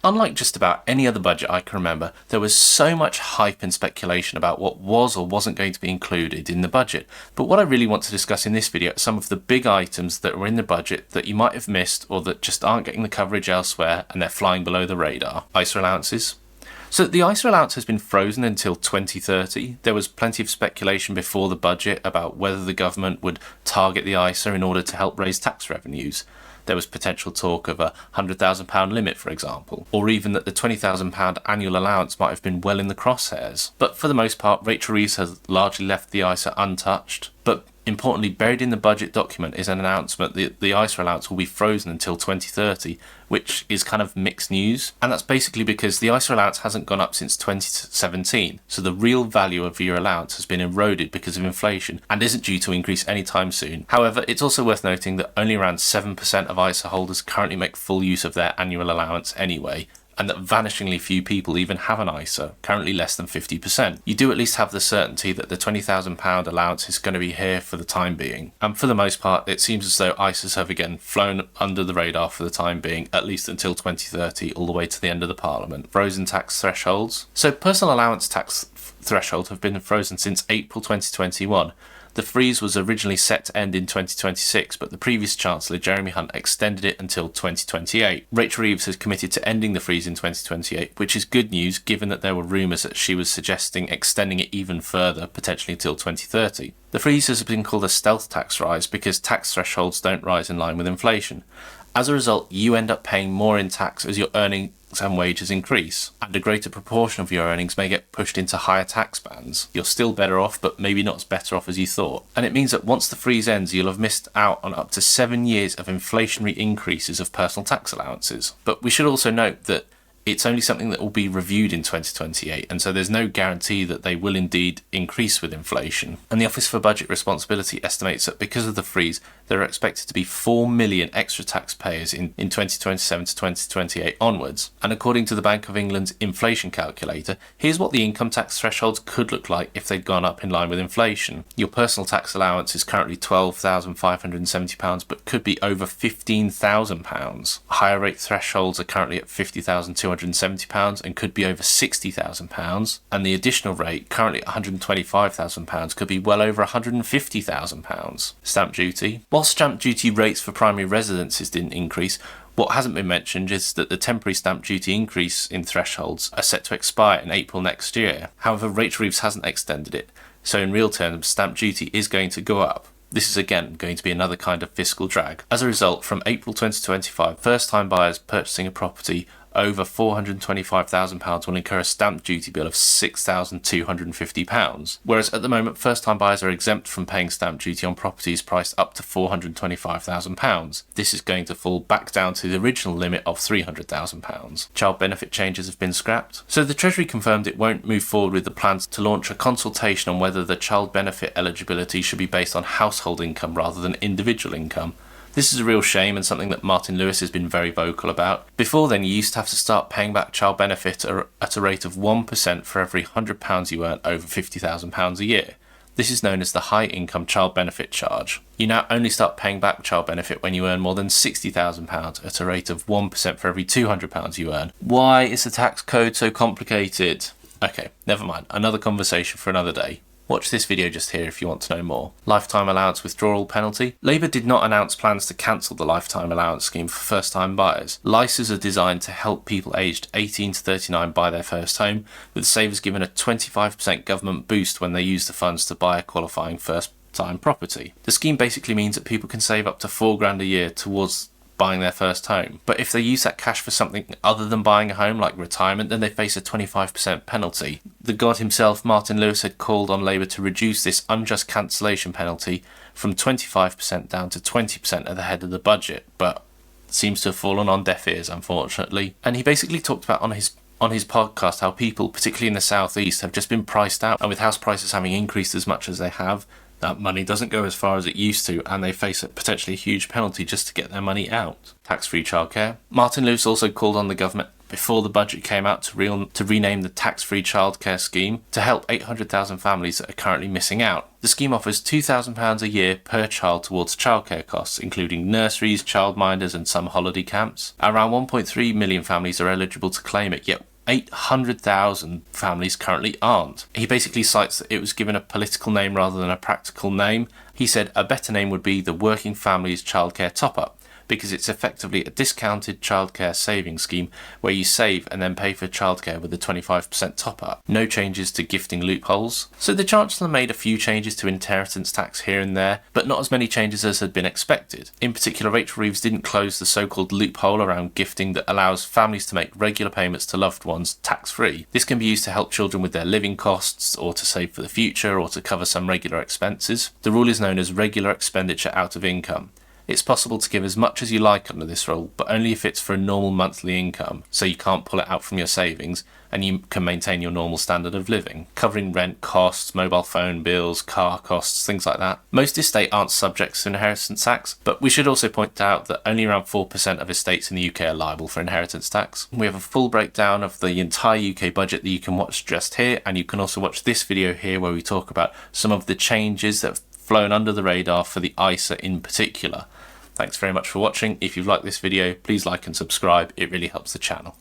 unlike just about any other budget I can remember, there was so much hype and speculation about what was or wasn't going to be included in the budget. But what I really want to discuss in this video are some of the big items that were in the budget that you might have missed or that just aren't getting the coverage elsewhere and they're flying below the radar. ISA allowances. So the ISA allowance has been frozen until 2030. There was plenty of speculation before the budget about whether the government would target the ISA in order to help raise tax revenues. There was potential talk of a £100,000 limit, for example, or even that the £20,000 annual allowance might have been well in the crosshairs. But for the most part, Rachel Reeves has largely left the ISA untouched. But importantly, buried in the budget document is an announcement that the ISA allowance will be frozen until 2030, which is kind of mixed news. And that's basically because the ISA allowance hasn't gone up since 2017, so the real value of your allowance has been eroded because of inflation and isn't due to increase anytime soon. However, it's also worth noting that only around 7% of ISA holders currently make full use of their annual allowance anyway, and that vanishingly few people even have an ISA, currently less than 50%. You do at least have the certainty that the £20,000 allowance is going to be here for the time being. And for the most part, it seems as though ISAs have again flown under the radar for the time being, at least until 2030, all the way to the end of the Parliament. Frozen tax thresholds. So personal allowance tax thresholds have been frozen since April 2021. The freeze was originally set to end in 2026, but the previous Chancellor, Jeremy Hunt, extended it until 2028. Rachel Reeves has committed to ending the freeze in 2028, which is good news given that there were rumours that she was suggesting extending it even further, potentially until 2030. The freeze has been called a stealth tax rise because tax thresholds don't rise in line with inflation. As a result, you end up paying more in tax as your earnings and wages increase, and a greater proportion of your earnings may get pushed into higher tax bands. You're still better off, but maybe not as better off as you thought. And it means that once the freeze ends, you'll have missed out on up to 7 years of inflationary increases of personal tax allowances. But we should also note that it's only something that will be reviewed in 2028, and so there's no guarantee that they will indeed increase with inflation. And the Office for Budget Responsibility estimates that because of the freeze, there are expected to be 4 million extra taxpayers in 2027 to 2028 onwards. And according to the Bank of England's inflation calculator, here's what the income tax thresholds could look like if they'd gone up in line with inflation. Your personal tax allowance is currently £12,570, but could be over £15,000. Higher rate thresholds are currently at £50,270 and could be over £60,000, and the additional rate, currently at £125,000, could be well over £150,000. Stamp duty. While stamp duty rates for primary residences didn't increase, what hasn't been mentioned is that the temporary stamp duty increase in thresholds are set to expire in April next year. However, Rachel Reeves hasn't extended it, so in real terms, stamp duty is going to go up. This is again going to be another kind of fiscal drag. As a result, from April 2025, first-time buyers purchasing a property over £425,000 will incur a stamp duty bill of £6,250, whereas at the moment first-time buyers are exempt from paying stamp duty on properties priced up to £425,000. This is going to fall back down to the original limit of £300,000. Child benefit changes have been scrapped. So the Treasury confirmed it won't move forward with the plans to launch a consultation on whether the child benefit eligibility should be based on household income rather than individual income. This is a real shame and something that Martin Lewis has been very vocal about. Before then, you used to have to start paying back child benefit at a rate of 1% for every £100 you earn over £50,000 a year. This is known as the high income child benefit charge. You now only start paying back child benefit when you earn more than £60,000 at a rate of 1% for every £200 you earn. Why is the tax code so complicated? Okay, never mind. Another conversation for another day. Watch this video just here if you want to know more. Lifetime allowance withdrawal penalty. Labour did not announce plans to cancel the lifetime allowance scheme for first-time buyers. LICs are designed to help people aged 18 to 39 buy their first home, with savers given a 25% government boost when they use the funds to buy a qualifying first-time property. The scheme basically means that people can save up to £4,000 a year towards buying their first home. But if they use that cash for something other than buying a home, like retirement, then they face a 25% penalty. The god himself, Martin Lewis, had called on Labour to reduce this unjust cancellation penalty from 25% down to 20% at the head of the budget, but seems to have fallen on deaf ears, unfortunately. And he basically talked about on his podcast how people, particularly in the southeast, have just been priced out, and with house prices having increased as much as they have, that money doesn't go as far as it used to, and they face a potentially huge penalty just to get their money out. Tax-free childcare. Martin Lewis also called on the government before the budget came out to rename the tax-free childcare scheme to help 800,000 families that are currently missing out. The scheme offers £2,000 a year per child towards childcare costs, including nurseries, childminders and some holiday camps. Around 1.3 million families are eligible to claim it, yet 800,000 families currently aren't. He basically cites that it was given a political name rather than a practical name. He said a better name would be the Working Families Childcare Top-Up, because it's effectively a discounted childcare savings scheme where you save and then pay for childcare with a 25% top-up. No changes to gifting loopholes. So the Chancellor made a few changes to inheritance tax here and there, but not as many changes as had been expected. In particular, Rachel Reeves didn't close the so-called loophole around gifting that allows families to make regular payments to loved ones tax-free. This can be used to help children with their living costs, or to save for the future, or to cover some regular expenses. The rule is known as regular expenditure out of income. It's possible to give as much as you like under this rule, but only if it's for a normal monthly income, so you can't pull it out from your savings and you can maintain your normal standard of living, covering rent costs, mobile phone bills, car costs, things like that. Most estates aren't subject to inheritance tax, but we should also point out that only around 4% of estates in the UK are liable for inheritance tax. We have a full breakdown of the entire UK budget that you can watch just here, and you can also watch this video here where we talk about some of the changes that have flown under the radar for the ISA in particular. Thanks very much for watching. If you've liked this video, please like and subscribe. It really helps the channel.